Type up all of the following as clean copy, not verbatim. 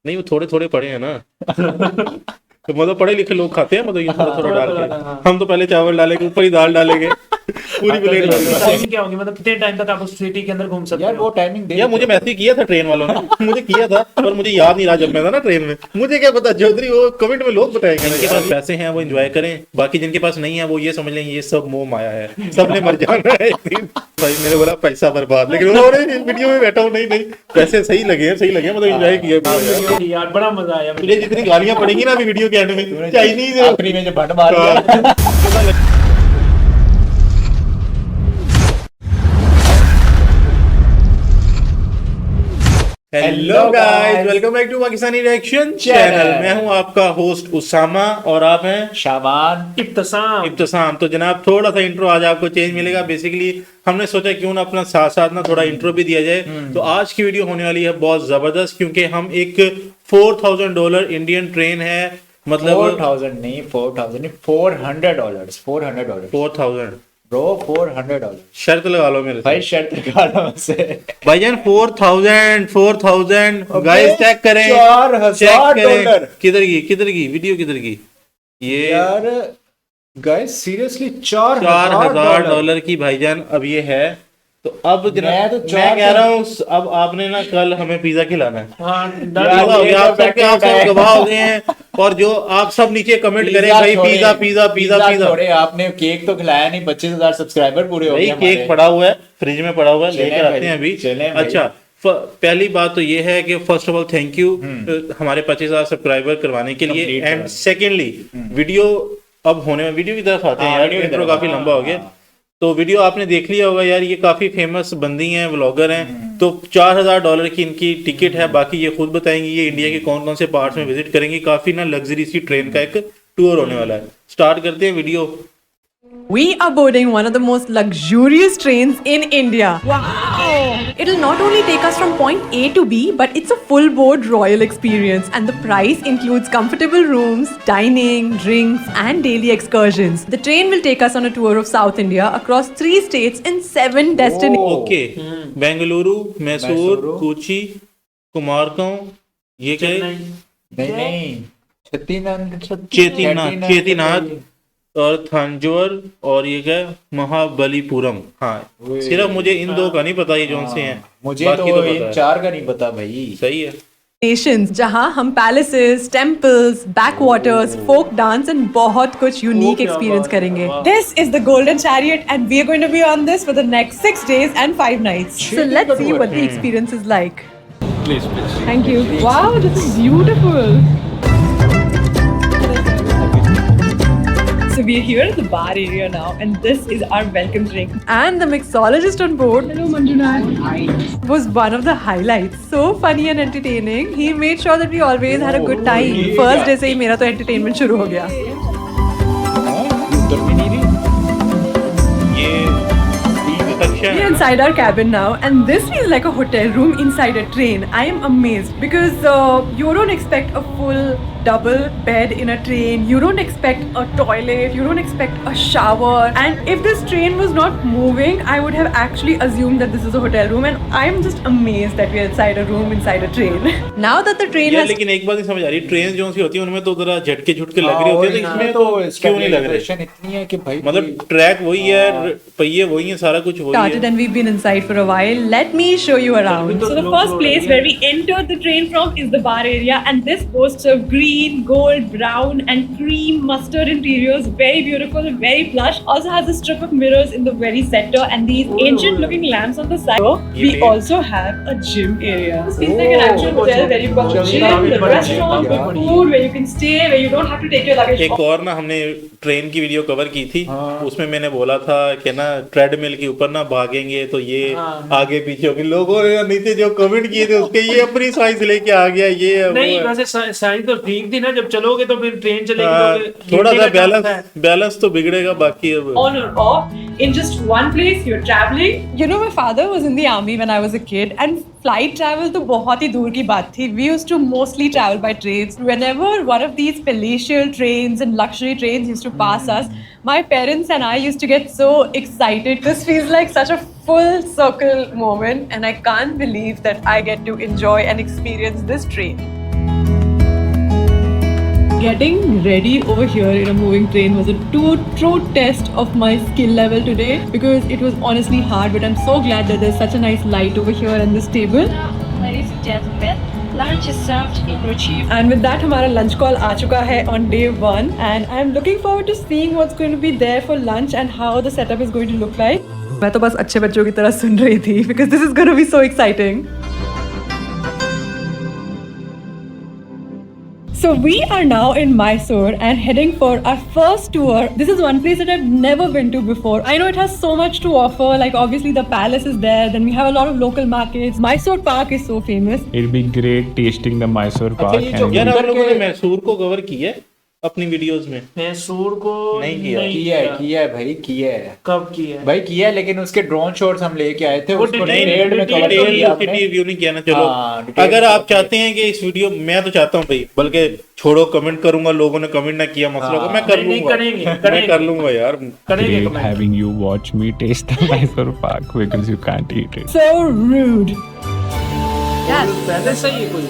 नहीं वो थोड़े थोड़े पड़े हैं ना तो मतलब पढ़े लिखे लोग खाते हैं, मतलब ये थोड़ा थोड़ा डाल के। हम तो पहले चावल डालेंगे, ऊपर ही दाल डालेंगे, पूरी प्लेट भर देंगे। टाइमिंग क्या होगी, मतलब कितने टाइम तक आप उस सिटी के अंदर घूम सकते यार हो? वो टाइमिंग दे यार मुझे मैसेज किया था ट्रेन वालों ने, मुझे किया था पर मुझे याद नहीं रहा जब मैं था ना ट्रेन में। मुझे क्या पता चौधरी, वो कमेंट में लोग बताएंगे। जिनके पास पैसे हैं वो एंजॉय करें, बाकी जिनके पास नहीं है वो ये समझ लें ये सब मोह माया है, सबने मर जाना है एक दिन। भाई मैंने बोला पैसा बर्बाद, लेकिन वो वीडियो में बैठा हूँ, नहीं पैसे सही लगे मतलब एंजॉय किया। यार बड़ा मजा आया मुझे जितनी गालियां पड़ेंगी ना अभी वीडियो के एंड में, चाइनीज आखिरी में जो बट मार दिया। Hello guys, welcome back to Pakistani reaction channel. मैं हूं आपका होस्ट उसामा और आप हैं शाबान इब्तिसाम। तो जनाब थोड़ा सा इंट्रो आज आपको चेंज मिलेगा। बेसिकली हमने सोचा क्यों ना अपना साथ साथ ना थोड़ा इंट्रो भी दिया जाए। तो आज की वीडियो होने वाली है बहुत जबरदस्त, क्योंकि हम एक $4,000 इंडियन ट्रेन है, मतलब 4,000 नहीं, 4,000 नहीं, $400 4,000 ब्रो, $400। शर्त लगा लो मेरे भाई से शर्त लगा लो मुझसे भाईजान। 4,000 गाइस चेक करें, $4,000। किधर की वीडियो किधर की ये यार गाइस सीरियसली $4,000 की भाईजान अब ये है। तो अब मैं कह रहा हूँ अब आपने ना कल हमें पिज्जा खिलाना है। पिज्जा हो गया, आप सबके आप सब गवाह हो गए हैं। और जो आप सब नीचे कमेंट करें भाई पिज्जा पिज्जा पिज्जा पिज्जा। आपने केक तो खिलाया नहीं, 25,000 सब्सक्राइबर पूरे हो गए। केक पड़ा हुआ है, फ्रिज में पड़ा हुआ है, लेकर आते हैं अभी। अच्छा, पहली बात तो ये है कि first of all thank you हमारे 25,000 सब्सक्राइबर करवाने के लिए। एंड सेकेंडली वीडियो अब होने में, वीडियो की तरफ आते हैं यार, इंट्रो काफी लंबा हो गया। तो वीडियो आपने देख लिया होगा यार, ये काफी फेमस बंदी हैं, व्लॉगर हैं। तो $4,000 की इनकी टिकट है, बाकी ये खुद बताएंगी ये इंडिया के कौन कौन से पार्ट्स में विजिट करेंगी। काफी ना लग्जरी सी ट्रेन का एक टूर होने वाला है। स्टार्ट करते हैं video. We are boarding one of the most luxurious trains in India. Wow! It'll not only take us from point A to B, but it's a full board royal experience, and the price includes comfortable rooms, dining, drinks, and daily excursions. The train will take us on a tour of South India across 3 states and 7 destinations. Okay, Bengaluru, Mysore, Kochi, Kumargaon, ये क्या है? नहीं, चेतीनाथ और थांजौर, और ये क्या है? महाबलीपुरम। हाँ, सिर्फ मुझे इन दो का नहीं पता ये जोन से हैं, मुझे बाकी तो पता इन है। 4 का नहीं पता भाई। सही है। Nations, जहाँ हम palaces, temples, backwaters, folk dance and बहुत कुछ यूनिक एक्सपीरियंस करेंगे। This is the Golden Chariot and we are going to be on this for the next 6 days and 5 nights. So let's see what the experience is like. Please. Thank you. Wow, this is beautiful. So we are here at the bar area now, and this is our welcome drink. And the mixologist on board, hello Manjuna, was one of the highlights. So funny and entertaining. He made sure that we always had a good time. First day से ही मेरा तो entertainment शुरू हो गया. We are inside our cabin now, and this feels like a hotel room inside a train. I am amazed because you don't expect a full double bed in a train. You don't expect a toilet. You don't expect a shower. And if this train was not moving, I would have actually assumed that this is a hotel room. And I'm just amazed that we are inside a room inside a train. Now that the train has, लेकिन एक बात नहीं समझ आ रही, train जो सी होती है उनमें तो जरा झटके झुटके लग रही होती है, तो इसमें तो क्यों नहीं लग रहे? इतनी है कि भाई मतलब ट्रैक वही है, पहिए वही है, सारा कुछ वही है। and we've been inside for a while. Let me show you around. So the first place where we entered the train from is the bar area, and this boasts of green, gold, brown and cream mustard interiors. Very beautiful, very plush. Also has a strip of mirrors in the very center and these ancient looking lamps on the side. We also have a gym area. This feels like an actual hotel where you've got the gym, the restaurant, the food, where you can stay, where you don't have to take your luggage. एक और ना हमने train की video cover की थी, उसमें मैंने बोला था कि ना ट्रेडमिल के ऊपर ना भागेंगे तो ये आगे पीछे होगी। लोगों ने नीचे जो कमेंट किए थे उसके ये अपनी साइज लेके आ गया, ये नहीं वैसे साइज तो ठीक थी ना, जब चलोगे तो फिर ट्रेन चलेगी तो थोड़ा सा बैलेंस तो बिगड़ेगा, बाकी अब on or off in just one place you're traveling. You know, my father was in the army when I was a kid, and flight travel तो बहुत ही दूर की बात थी. We used to mostly travel by trains. Whenever one of these palatial trains and luxury trains used to pass us, my parents and I used to get so excited. This feels like such a full circle moment, and I can't believe that I get to enjoy and experience this train. Getting ready over here in a moving train was a true test of my skill level today, because it was honestly hard, but I'm so glad that there's such a nice light over here and this table. Ladies and gentlemen, lunch is served in Ruchi. And with that, हमारा lunch call आ चुका है on day 1, and I'm looking forward to seeing what's going to be there for lunch and how the setup is going to look like. मैं तो बस अच्छे बच्चों की तरह सुन रही थी, because this is going to be so exciting. So we are now in Mysore and heading for our first tour. This is one place that I've never been to before. I know it has so much to offer. Like obviously the palace is there. Then we have a lot of local markets. Mysore Park is so famous. It'll be great tasting the Mysore Park. ये जो and यार हम लोगों ने मैसूर को cover किया है अपनी वीडियोस में। मैसूर को नहीं किया। किया है भाई, किया है कब किया है भाई, किया है, लेकिन उसके ड्रोन शॉट्स हम लेके आए थे, वो उसको नहीं, डिटेल में कवर डिटेल किया आपने। रिव्यू नहीं किया ना। चलो हाँ, डिटेल अगर में आप कवर चाहते हैं कि इस वीडियो, मैं तो चाहता हूँ भाई, बल्कि छोड़ो कमेंट करूंगा, लोगों ने कमेंट ना किया मसला को मैं कर नहीं, लूंगा, करेंगे, मैं करेंगे। कर लूंगा यार। करेंगे great comment. having you watch me taste the Mysore Park because you can't eat it. So rude. Yes. पहले सही है कोई।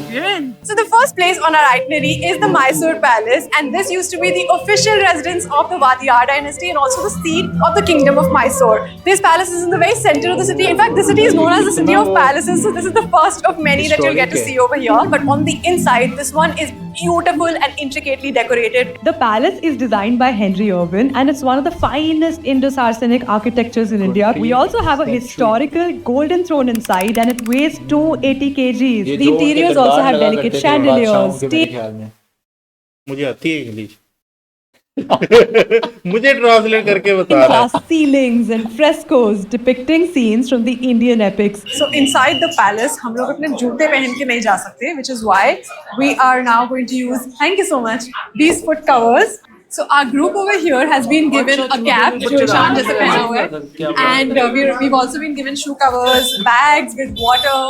So the first place on our itinerary is the Mysore Palace, and this used to be the official residence of the Wadiyar dynasty and also the seat of the Kingdom of Mysore. This palace is in the very center of the city. In fact, the city is known as the city of palaces, so this is the first of many that you'll get to see over here. But on the inside, this one is beautiful and intricately decorated. The palace is designed by Henry Irwin, and it's one of the finest Indo-Saracenic architectures in India. We also have a historical golden throne inside, and it weighs 280 kgs. ये The जो उनके interiors दरबार also have लगा delicate करते थे बादशाहों chandeliers. के, मेरे ख्याल में। मुझे आती है इंग्लिश। मुझे ट्रांसलेट करके बता रहा है। Glass ceilings and frescoes depicting scenes from the Indian epics. So inside the palace, हम लोग अपने जूते पहन के नहीं जा सकते, which is why we are now going to use, thank you so much, these foot covers. So our group over here has been given a cap, जो ईशान जैसे पहना हुआ है, and we've also been given shoe covers, bags with water.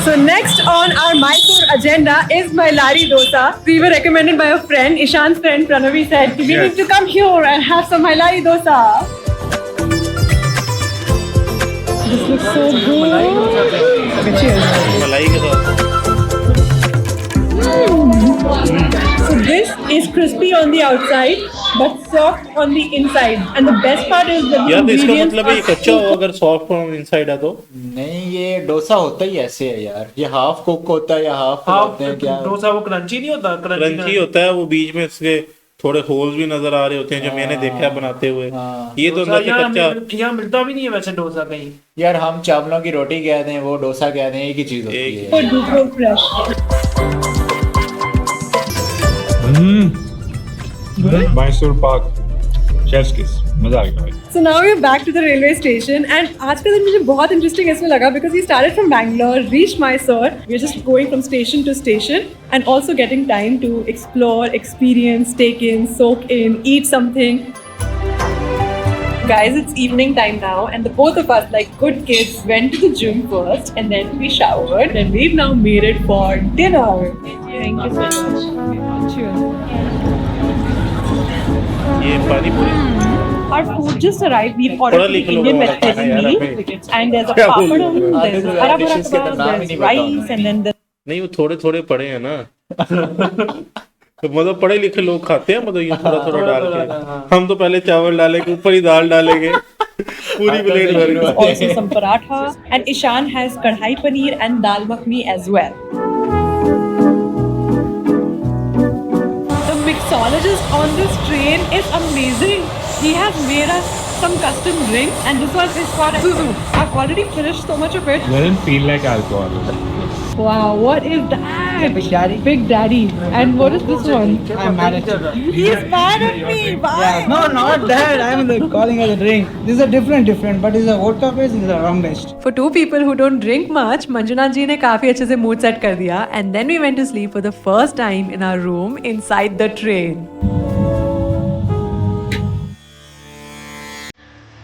So next on our Mysore agenda is my Lari dosa. We were recommended by a friend, Ishan's friend Pranavi said, we need to come here and have some Lari dosa. This looks so good. Okay, cheers. मलाई के साथ। So this is crispy on the outside but soft on the inside. And the best part is that the यार तो इसका ingredients मतलब है ये are कच्चा हो super अगर सॉफ्ट इनसाइड है तो नहीं, ये डोसा होता ही ऐसे है यार, ये हाफ कुक होता है या हाफ होते हैं क्या? डोसा वो क्रंची नहीं होता, क्रंची होता है, वो बीच में इसके थोड़े होल्स भी नजर आ रहे होते हैं जो मैंने देखा है बनाते हुए। ये तो अंदर से कच्चा। यहाँ मिलता भी नहीं है वैसे डोसा कहीं। यार हम चावलों की रोटी कहते हैं, वो डोसा कहते हैं, एक ही चीज होती है। super duper fresh. Mysore Park, chef's kiss. मजा आ गया भाई। So now we're back to the railway station, and आज का दिन मुझे बहुत interesting इसमें लगा because we started from Bangalore, reached Mysore. We're just going from station to station and also getting time to explore, experience, take in, soak in, eat something. Guys, it's evening time now, and the both of us, like good kids, went to the gym first, and then we showered, and we've now made it for dinner. Thank you so much. Cheers. ये पानी पूरी Our food just arrived. We've पढ़ा ordered the लिखा Indian लोगों वाला खाना vegetarian यार meal, हमें। and there's a क्या बोल papadum, रहे हो? there's तो hara dishes के bhara, नाम ही there's नहीं पता rice, होना। and then the नहीं वो थोड़े थोड़े पड़े हैं ना तो मतलब पढ़े लिखे लोग खाते हैं, मतलब ये थोड़ा थोड़ा डाल के। हम तो पहले चावल डालेंगे, ऊपर ही दाल डालेंगे, पूरी प्लेट भर के। also some paratha, and Ishan has kadhai paneer and dal makhni as well. The mixologist on this train is amazing. He has made us some custom drinks, and this one is called Suzu. I've already finished so much of it. Doesn't feel like alcohol. Wow, what is that? Big Daddy. Big Daddy. And what is this one? I'm mad at you. He's mad at me. Why? No, not that. I'm calling it a drink. This is a different, but this is a vodka based, this is a rum based. For two people who don't drink much, Manjunath ji ने काफी अच्छे से mood set कर दिया, and then we went to sleep for the first time in our room inside the train.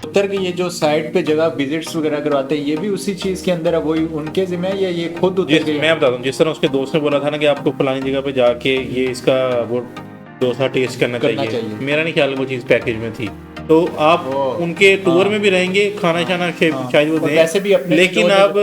उत्तर की ये जो side पे जगह विजिट्स वगैरह करवाते हैं, ये भी उसी चीज के अंदर है, वही उनके जिम्मे है या ये खुद उतर के? मैं बताता हूँ, जिस तरह उसके दोस्त ने बोला था ना कि आपको फलानी जगह पे जाके ये इसका वो डोसा टेस्ट करना चाहिए। मेरा नहीं ख्याल वो चीज़ पैकेज में थी। तो आप उनके टूर में भी रहेंगे, खाना शाना शायद वो दें, वैसे भी अपने लेकिन अब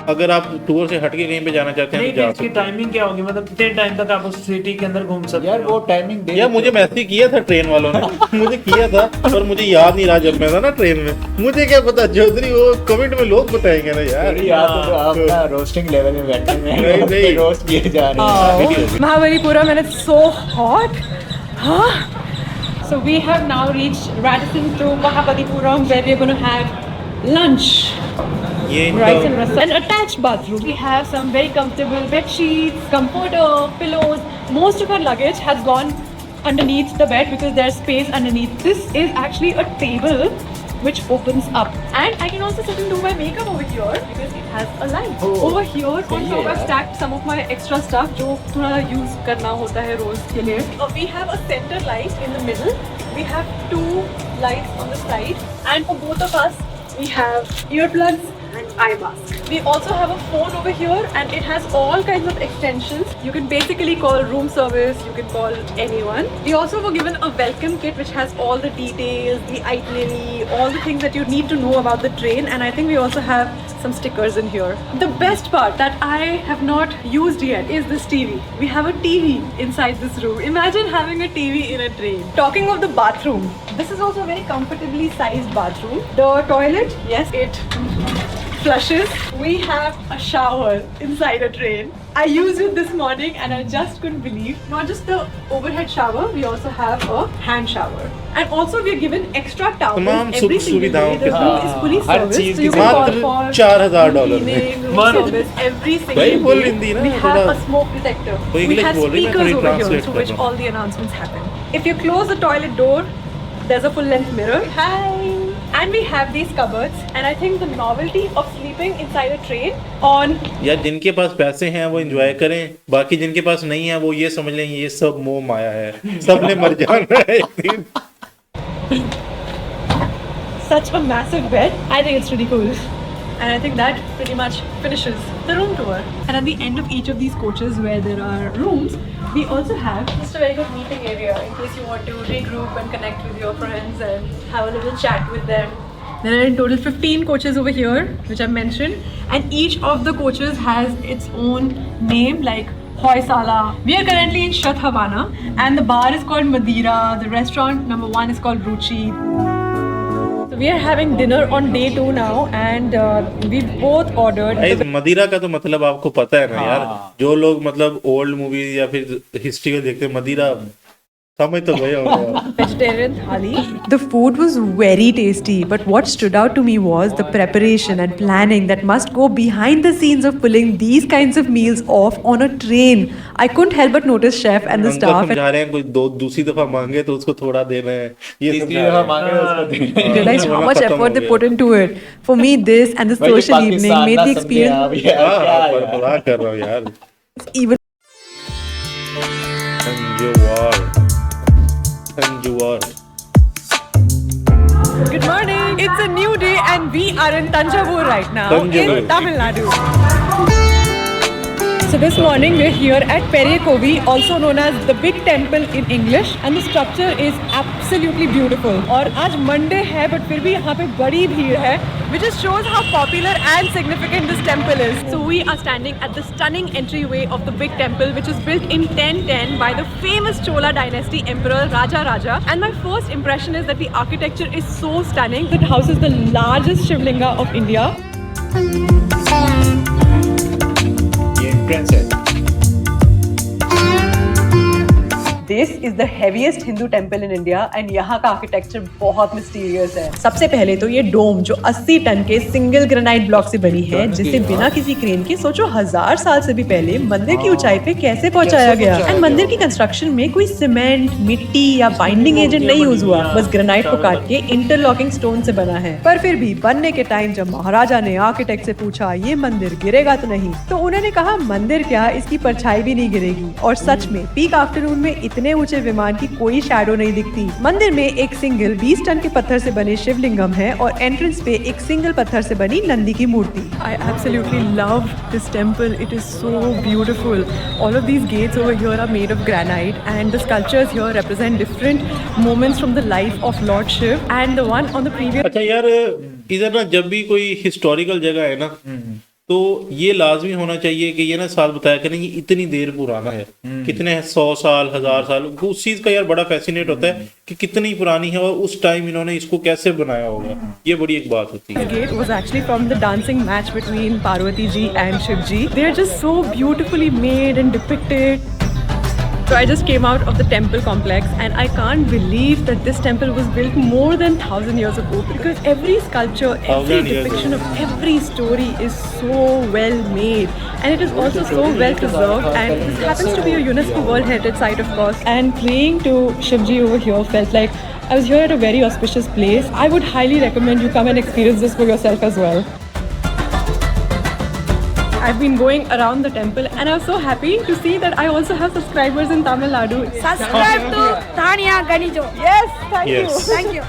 अगर आप टूर से हटके कहीं पे जाना चाहते हैं नहीं तो जा इसकी सकते टाइमिंग क्या होगी, मतलब कितने टाइम तक आप उस सिटी के अंदर घूम सकते यार हो? वो टाइमिंग दे हैं। यार मुझे मैसेज किया था ट्रेन वालों ने मुझे किया था, पर मुझे याद नहीं रहा जब मैं था ना ट्रेन में, मुझे क्या पता चौधरी, वो कमेंट में लोग बताएंगे ना यार। अरे यार तो आप ना रोस्टिंग लेवल में बैठे नहीं, हैं, नहीं। रोस्ट किए जा रहे हैं। Mahabalipuram, and it's so hot. Huh? So we have now reached Radisson to Mahabalipuram, where we're going to have lunch. ये Rice and इनका rasa. An attached bathroom. We have some very comfortable bed sheets, comforter, pillows. Most of our luggage has gone underneath the bed because there's space underneath. This is actually a table which opens up, and I can also sit and do my makeup over here because it has a light. Over here on top I've stacked some of my extra stuff जो थोड़ा use करना होता है रोज के लिए. We have a center light in the middle. We have 2 lights on the side, and for both of us we have earplugs and eye mask. We also have a phone over here, and it has all kinds of extensions. You can basically call room service, you can call anyone. We also were given a welcome kit which has all the details, the itinerary, all the things that you need to know about the train, and I think we also have some stickers in here. The best part that I have not used yet is this TV. We have a TV inside this room. Imagine having a TV in a train. Talking of the bathroom, this is also a very comfortably sized bathroom. The toilet, yes, it flushes. We have a shower inside a train. I used it this morning and I just couldn't believe. Not just the overhead shower, we also have a hand shower. And also we are given extra towels तमाम every single day. सुविधाओं The के room is fully her serviced, cheese so you की can call मात्र for $4,000 में। cleaning, room service every single भाई बोल day. Hindi ना, We have थोड़ा- a smoke detector. वो We English have बोल रही है, मैं speakers थोड़ी over here translate through कर which रहा हूँ। all the announcements happen. If you close the toilet door, there's a full length mirror. Hi! And we have these cupboards, and I think the novelty of sleeping inside a train on यार जिनके पास पैसे हैं वो enjoy करें, बाकी जिनके पास नहीं है वो ये समझ लें ये सब मोह माया है, सबने मर जाना है एक दिन। such a massive bed, I think it's really cool. And I think that pretty much finishes the room tour. And at the end of each of these coaches where there are rooms, we also have just a very good meeting area in case you want to regroup and connect with your friends and have a little chat with them. There are in total 15 coaches over here, which I've mentioned, and each of the coaches has its own name, like Hoysala. We are currently in Shat Havana, and the bar is called Madeira. The restaurant number 1 is called Ruchi. So we are having dinner on day 2 now, and we both ordered. भाई मदिरा का तो मतलब आपको पता है ना यार, जो लोग मतलब ओल्ड मूवीज या फिर हिस्ट्री को देखते हैं, मदिरा समझ तो गए होंगे। Vegetarian thali. The food was very tasty, but what stood out to me was the preparation and planning that must go behind the scenes of pulling these kinds of meals off on a train. I couldn't help but notice chef and the उनको staff. समझा रहे हैं, कोई दूसरी दफा मांगे तो उसको थोड़ा देना है, ये तीसरी समझा दफा रहे हैं। मांगे उसको देना है। Realized how much खत्म हो effort they गया। put into it. For me, this and the भाई ये social evening पाकिस्तान made ना the समझे experience आप यार, हाँ, क्या हाँ, यार। परवाह कर रहा हूँ यार। even संजुआर। Good morning. It's a new day and we are in Tanjavur right now Tanjavur. in Tamil Nadu. So this morning we're here at Periyakkovi, also known as the Big Temple in English, and the structure is absolutely beautiful. और आज Monday है, but फिर भी यहाँ पे बड़ी भीड़ है, which just shows how popular and significant this temple is. So we are standing at the stunning entryway of the big temple, which was built in 1010 by the famous Chola dynasty emperor Raja Raja. And my first impression is that the architecture is so stunning. It houses the largest Shivlinga of India. ये entrance है। This is the heaviest Hindu temple in India and यहाँ का architecture बहुत mysterious है। सबसे पहले तो ये डोम जो 80 टन के सिंगल ग्रेनाइट ब्लॉक से बनी है, जिसे बिना किसी क्रेन के सोचो 1000 साल से भी पहले मंदिर की ऊंचाई पे कैसे पहुंचाया गया। एंड मंदिर की कंस्ट्रक्शन में कोई सीमेंट, मिट्टी या बाइंडिंग एजेंट नहीं यूज हुआ, बस ग्रेनाइट को काट के इंटरलॉकिंग स्टोन से बना है। पर फिर भी बनने के टाइम जब महाराजा ने आर्किटेक्ट से पूछा ये मंदिर गिरेगा तो नहीं, तो उन्होंने कहा मंदिर क्या, इसकी परछाई भी नहीं गिरेगी। और सच में पीक आफ्टरनून में इतने ऊंचे विमान की कोई शैडो नहीं दिखती। मंदिर में एक सिंगल 20 टन के पत्थर से बने शिवलिंगम है और एंट्रेंस पे एक सिंगल पत्थर से बनी नंदी की मूर्ति। I absolutely love this temple. It is so beautiful. All of these gates over here are made of granite and the sculptures here represent different moments from the life of Lord Shiv, and the one on the previous अच्छा यार, इधर ना जब भी कोई historical जगह है ना, तो ये लाजमी होना चाहिए कि ये ना साल बताया करें ये इतनी देर पुराना है, कितने 100 साल 1000 साल, उस चीज का यार बड़ा फैसिनेट होता है कि कितनी पुरानी है और उस टाइम इन्होंने इसको कैसे बनाया होगा, ये बड़ी एक बात होती है। gate was actually from the dancing match between Parvati ji and Shiv ji. They are just so beautifully made and depicted. So I just came out of the temple complex and I can't believe that this temple was built more than 1000 years ago, because every sculpture, every depiction of every story is so well made, and it is also so well preserved, and this happens to be a UNESCO World Heritage Site, of course. And praying to Shivji over here felt like I was here at a very auspicious place. I would highly recommend you come and experience this for yourself as well. I've been going around the temple and I'm so happy to see that I also have subscribers in Tamil Nadu. Subscribe to Tanya Ganijo. Yes, thank Yes. you. Thank you.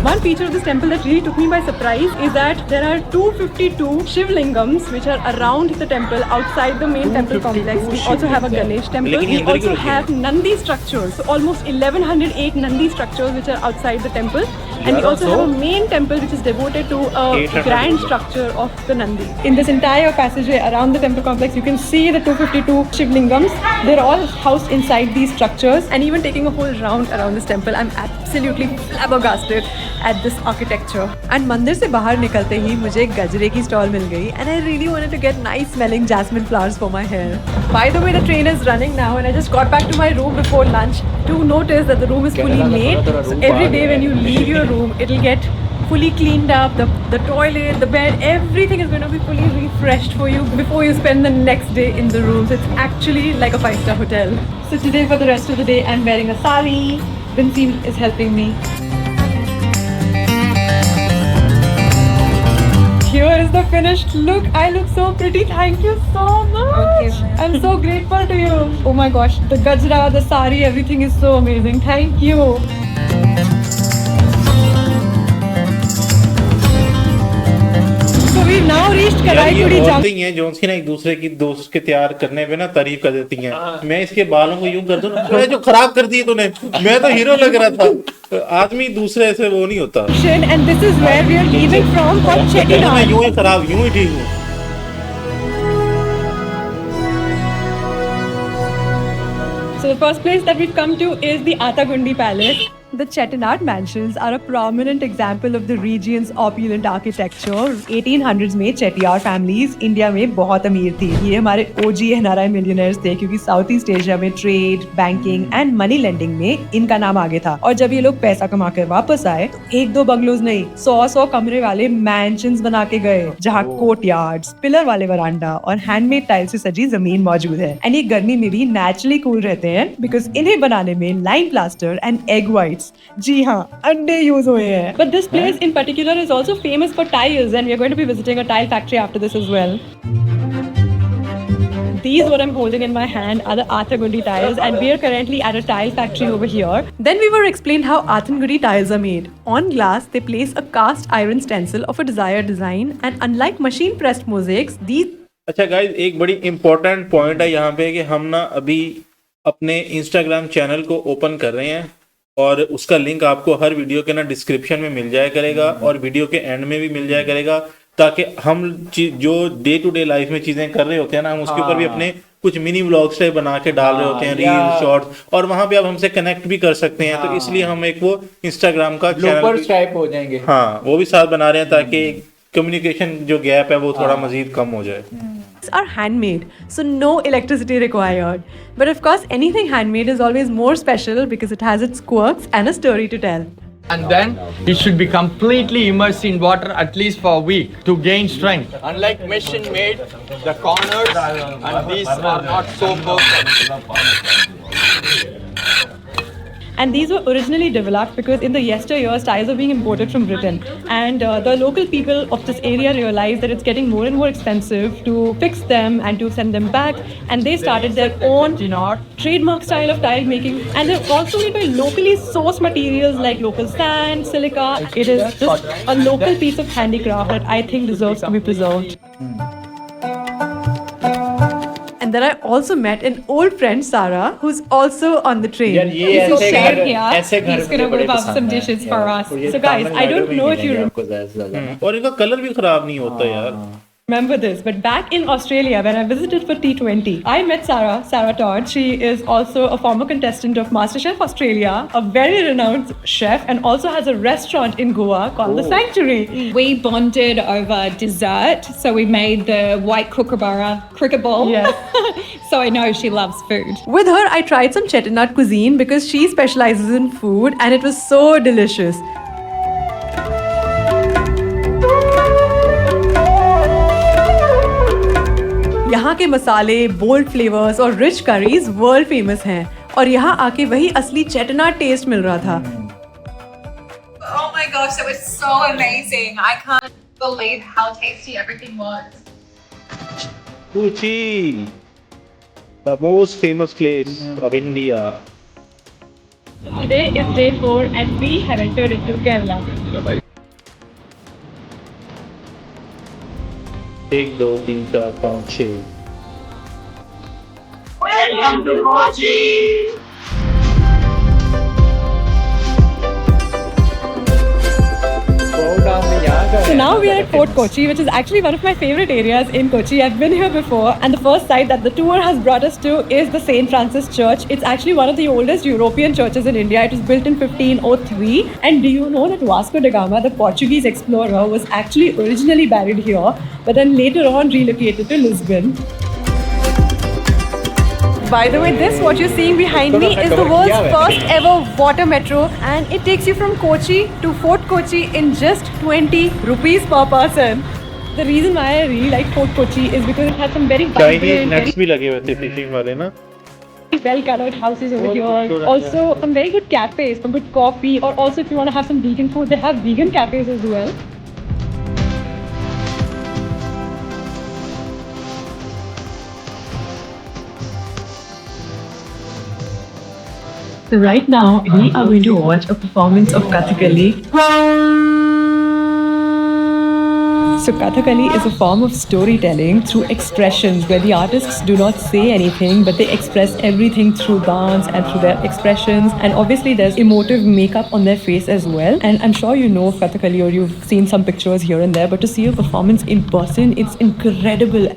One feature of this temple that really took me by surprise is that there are 252 Shiv Lingams which are around the temple outside the main temple complex. We also have a Ganesh temple. लेकिन We ये अंदर also क्यों have Nandi structures. So almost 1108 Nandi structures which are outside the temple. And we also have a main temple which is devoted to a 800 grand structure of the Nandi. In this entire passageway around the temple complex, you can see the 252 Shiv Lingams. They're all housed inside these structures. And even taking a whole round around this temple, I'm absolutely flabbergasted at this architecture. And मंदिर से बाहर निकलते ही मुझे गजरे की stall मिल गई, and I really wanted to get nice smelling jasmine flowers for my hair. By the way, the train is running now and I just got back to my room before lunch to notice that the room is fully made. So every day when you leave your room, it'll get fully cleaned up, the toilet, the bed, everything is going to be fully refreshed for you before you spend the next day in the room. So it's actually like a 5-star hotel. So today for the rest of the day, I'm wearing a sari. Vinci is helping me. Here is the finished look. I look so pretty. Thank you so much. I'm so grateful to you. Oh my gosh, the gajra, the sari, everything is so amazing. Thank you. So we've now reached Karaikudi Junction. औरतें ही हैं जो उनकी ना एक दूसरे की दोस्त के तैयार करने पे ना तारीफ कर देती हैं। मैं इसके बालों को यूं कर दूं ना, जो खराब कर दिए तूने, मैं तो हीरो लग रहा था। आदमी दूसरे से वो नहीं होता। And this is where we are leaving from for मैं Chettinad. यूं ही खराब, यूं ही ठीक हूँ। So the first place that we've come to is the Atagundi Palace. The Chettinad mansions are a prominent example of the region's opulent architecture. 1800s में Chettiar families India में बहुत अमीर थी। ये हमारे OG NRI मिलियनर्स थे क्योंकि साउथ ईस्ट एशिया में trade, banking and money lending में इनका नाम आगे था। और जब ये लोग पैसा कमा कर वापस आए तो 1-2 बंगलोज नहीं, 100 कमरे वाले मैंशंस बना के गए, जहाँ कोर्ट यार्ड्स, पिलर वाले वरांडा और हैंडमेड टाइल से सजी जमीन मौजूद है। एंड ये गर्मी में भी नेचुरली कूल रहते हैं बिकॉज इन्हें बनाने में lime plaster and egg whites, जी हाँ, अंडे यूज हुए हैं। But this place in particular is also famous for tiles, and we are going to be visiting a tile factory after this as well. These what I'm holding in my hand are the Athangudi tiles, and we are currently at a tile factory over here. Then we were explained how Athangudi tiles are made. On glass, they place a cast iron stencil of a desired design, and unlike machine pressed mosaics, these अच्छा guys, एक बड़ी important point है यहाँ पे कि हम ना अभी अपने इंस्टाग्राम चैनल को ओपन कर रहे हैं और उसका लिंक आपको हर वीडियो के ना डिस्क्रिप्शन में मिल जाया करेगा और वीडियो के एंड में भी मिल जाया करेगा, ताकि हम जो डे टू डे लाइफ में चीजें कर रहे होते हैं ना, हम उसके ऊपर भी अपने कुछ मिनी व्लॉग्स टाइप बना के डाल रहे होते हैं, रील, शॉर्ट्स, और वहां पे आप हमसे कनेक्ट भी कर सकते हैं। तो इसलिए हम एक वो इंस्टाग्राम का चैनल टाइप हो जाएंगे, हाँ, वो भी साथ बना रहे हैं ताकि कम्युनिकेशन जो गैप है वो थोड़ा मजीद कम हो जाए। are handmade, so no electricity required. But of course, anything handmade is always more special because it has its quirks and a story to tell. And then it should be completely immersed in water at least for a week to gain strength. Unlike machine made, the corners and these are not so perfect. And these were originally developed because in the yesteryears, tires were being imported from Britain. And the local people of this area realized that it's getting more and more expensive to fix them and to send them back. And they started their own, trademark style of tile making. And they're also made by locally sourced materials like local sand, silica. It is just a local piece of handicraft that I think deserves to be preserved. And then I also met an old friend, Sarah, who's also on the train. ऐसे घर He's gonna whip up some dishes for us. So guys, I don't know if you और इनका colour भी खराब नहीं होता यार. remember this, but back in Australia, when I visited for T20, I met Sarah Todd. She is also a former contestant of MasterChef Australia, a very renowned chef, and also has a restaurant in Goa called The Sanctuary. We bonded over dessert, so we made the white kookaburra cricket ball. Yes. So I know she loves food. With her, I tried some Chettinad cuisine because she specializes in food, and it was so delicious. यहाँ के मसाले, bold flavours और rich curries world famous हैं और यहाँ आके वही असली चेटिनाड टेस्ट मिल रहा था. Oh my gosh, that was so amazing. I can't believe how tasty everything was. Kochi, the most famous place of India. Today is day 4 and we have entered into Kerala. एक दो तीन चार पाँच छः. Welcome to Kochi. So now we are at Fort Kochi, which is actually one of my favorite areas in Kochi. I've been here before, and the first site that the tour has brought us to is the St. Francis Church. It's actually one of the oldest European churches in India. It was built in 1503. And do you know that Vasco da Gama, the Portuguese explorer, was actually originally buried here, but then later on relocated to Lisbon. By the way, this what you're seeing behind me is the world's first ever water metro, and it takes you from Kochi to Fort Kochi in just 20 rupees per person. The reason why I really like Fort Kochi is because it has some very Chinese nets भी लगे हुए थे fishing वाले ना. well colored houses over here. Also some very good cafes for good coffee, or also if you want to have some vegan food, they have vegan cafes as well. So right now, we are going to watch a performance of Kathakali. So Kathakali is a form of storytelling through expressions where the artists do not say anything, but they express everything through dance and through their expressions. And obviously there's emotive makeup on their face as well. And I'm sure you know of Kathakali, or you've seen some pictures here and there, but to see a performance in person, it's incredible.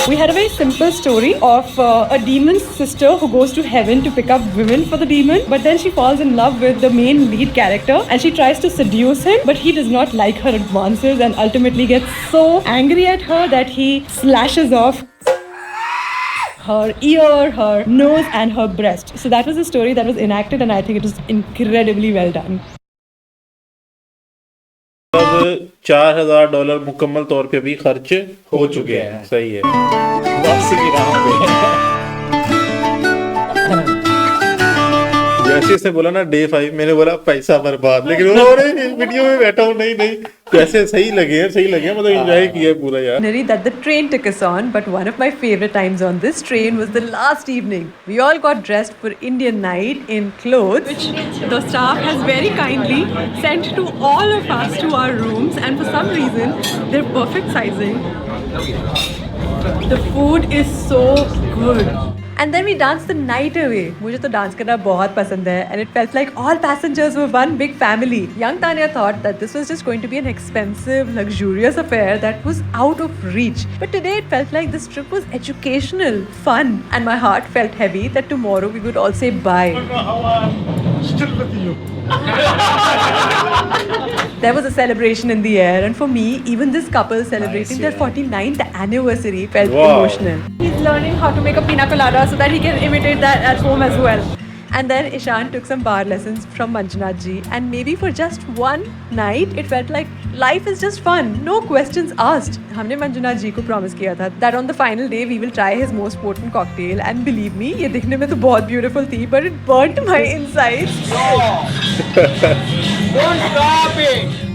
We had a very simple story of a demon's sister who goes to heaven to pick up women for the demon, but then she falls in love with the main lead character and she tries to seduce him, but he does not like her advances and ultimately gets so angry at her that he slashes off her ear, her nose and her breast. So that was a story that was enacted, and I think it was incredibly well done. अब $4,000 मुकम्मल तौर पे भी खर्च हो चुके हैं. सही है. वापसी की राह पे. जैसे इसने बोला ना डे 5, मैंने बोला पैसा बर्बाद, लेकिन वो वीडियो में बैठा हूँ नहीं वैसे सही लगे मतलब एंजॉय किया पूरा यार. That the train took us on, but one of my favorite times on this train was the last evening. We all got dressed for Indian night in clothes, which the staff has very kindly sent to all of us to our rooms, and for some reason they're perfect sizing. The food is so good. And then we danced the night away. मुझे तो dance करना बहुत पसंद है, and it felt like all passengers were one big family. Young Tanya thought that this was just going to be an expensive, luxurious affair that was out of reach. But today it felt like this trip was educational, fun, and my heart felt heavy that tomorrow we would all say bye. Still with you. There was a celebration in the air, and for me, even this couple celebrating their 49th anniversary felt emotional. He's learning how to make a pina colada so that he can imitate that at home as well. And then Ishan took some bar lessons from Manjunath ji, and maybe for just one night it felt like life is just fun, no questions asked. हमने Manjunath ji को promise किया था that on the final day we will try his most potent cocktail, and believe me, ये दिखने में तो बहुत beautiful थी, but it burnt my insides. Don't stop it.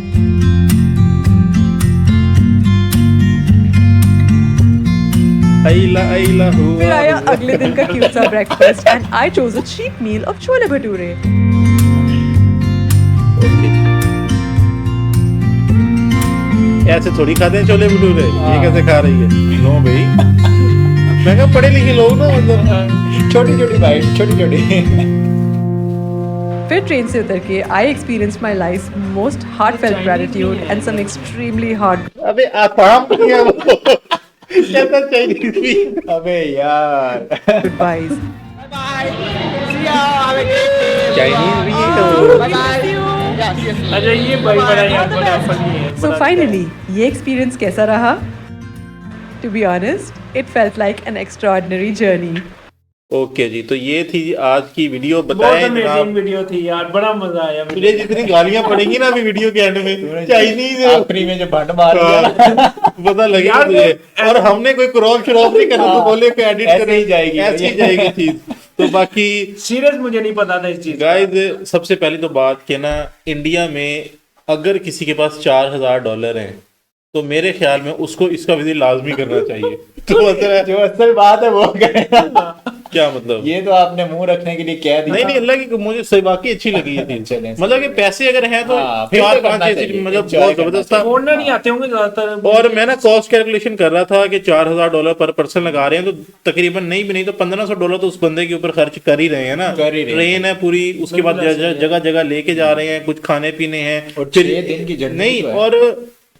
फिर आया अगले दिन का क्यूट सा breakfast, and I chose a cheap meal of chole bhature. ऐसे थोड़ी खाते हैं छोले भटूरे, ये कैसे खा रही है? नो भाई, मैं कहा पढ़े लिखे लोग ना, मतलब छोटी छोटी बाइट, छोटी छोटी. फिर ट्रेन से उतर के आई experience my life most heartfelt gratitude and some extremely hard. अबे आसाम नहीं है वो, कैसा चाइनीज भी. अबे यार. goodbyes. चाइनीज भी है तो अच्छा ये भाई बड़ा यार बड़ा फनी है. So finally, ये एक्सपीरियंस कैसा रहा? To be honest, it felt like an extraordinary journey. Okay जी, तो ये थी आज की वीडियो. बहुत बताएं अमेजिंग जनाब, वीडियो थी यार, बड़ा मजा आया. तुझे जितनी गालियां पड़ेंगी ना अभी वीडियो के एंड में, चाइनीज आखिरी में जो बंड मार दिया पता लगे यार, तुझे. और हमने कोई क्रॉप श्रॉप नहीं करना, तो बोले कि एडिट ऐसे करनी ही जाएगी. ऐसी ही जाएगी चीज. तो बाकी सीरियस मुझे नहीं पता था इस चीज. गाइस, सबसे पहली तो बात कि ना, इंडिया में अगर किसी के पास $4000 हैं तो मेरे ख्याल में उसको इसका विजिट लाजमी करना चाहिए. तो जो असल बात है वो करेगा. क्या मतलब? ये तो आपने मुंह रखने के लिए कह दिया. नहीं नहीं, अल्लाह की मुझे सही वाकई अच्छी लगी ये चीज. चलें, मतलब कि पैसे अगर हैं तो हाँ, फिर तो 4-5 करना ऐसी चाहिए, मतलब enjoy बहुत करना जबरदस्त था. छोड़ना नहीं आते होंगे ज्यादातर. और मैं ना कॉस्ट कैलकुलेशन कर रहा था कि $4000 पर पर्सन लगा रहे हैं, तो तकरीबन नहीं भी नहीं तो $1500 तो उस बंदे के ऊपर खर्च कर ही रहे हैं ना. कर ही रहे हैं. ट्रेन है पूरी, उसके बाद जगह जगह लेके जा रहे हैं, कुछ खाने पीने हैं, और फिर 6 दिन की जर्नी नहीं, तो है. और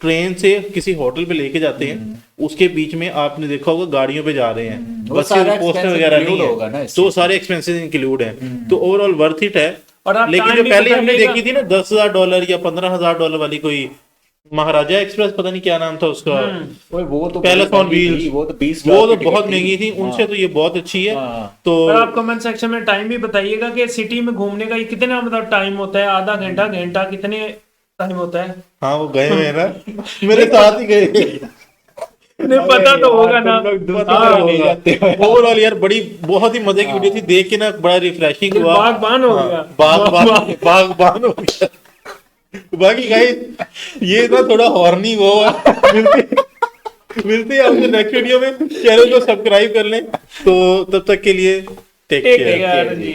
ट्रेन से किसी होटल पे लेके जाते हैं, उसके बीच में आपने देखा होगा गाड़ियों पे जा रहे हैं, वो बस सारा पोस्टर expense वगैरह नहीं include होगा ना है, इसमें. तो सारे एक्सपेंसेस इंक्लूड हैं. तो ओवरऑल वर्थ इट है. और आप लेकिन time जो भी पहले पता हमने लगेगा. देखी थी ना $10,000 या $15,000 वाली, कोई महाराजा एक्सप्रेस, पता नहीं क्या नाम था उसका, वो तो पैलेस ऑन व्हील्स, वो तो 20 वो लाख तो की बहुत टिकट थी. महंगी थी. उनसे तो ये बहुत अच्छी है. हाँ. तो और आप कमेंट सेक्शन में टाइम भी बताइएगा कि सिटी में घूमने का ये कितना मतलब टाइम होता है, आधा घंटा घंटा कितने टाइम होता है. हाँ, वो गए हुए हैं ना, मेरे साथ ही गए. नहीं पता तो होगा ना. ओवरऑल यार बड़ी बहुत ही मजे की वीडियो थी, देख के ना बड़ा रिफ्रेशिंग हुआ. बागबान हो गया. बागबान हो गया. बाकी गाइस, ये ना थोड़ा हॉर्नी हुआ. मिलते हैं आपसे नेक्स्ट वीडियो में. चैनल को सब्सक्राइब कर लें. तो तब तक के लिए टेक केयर यार जी.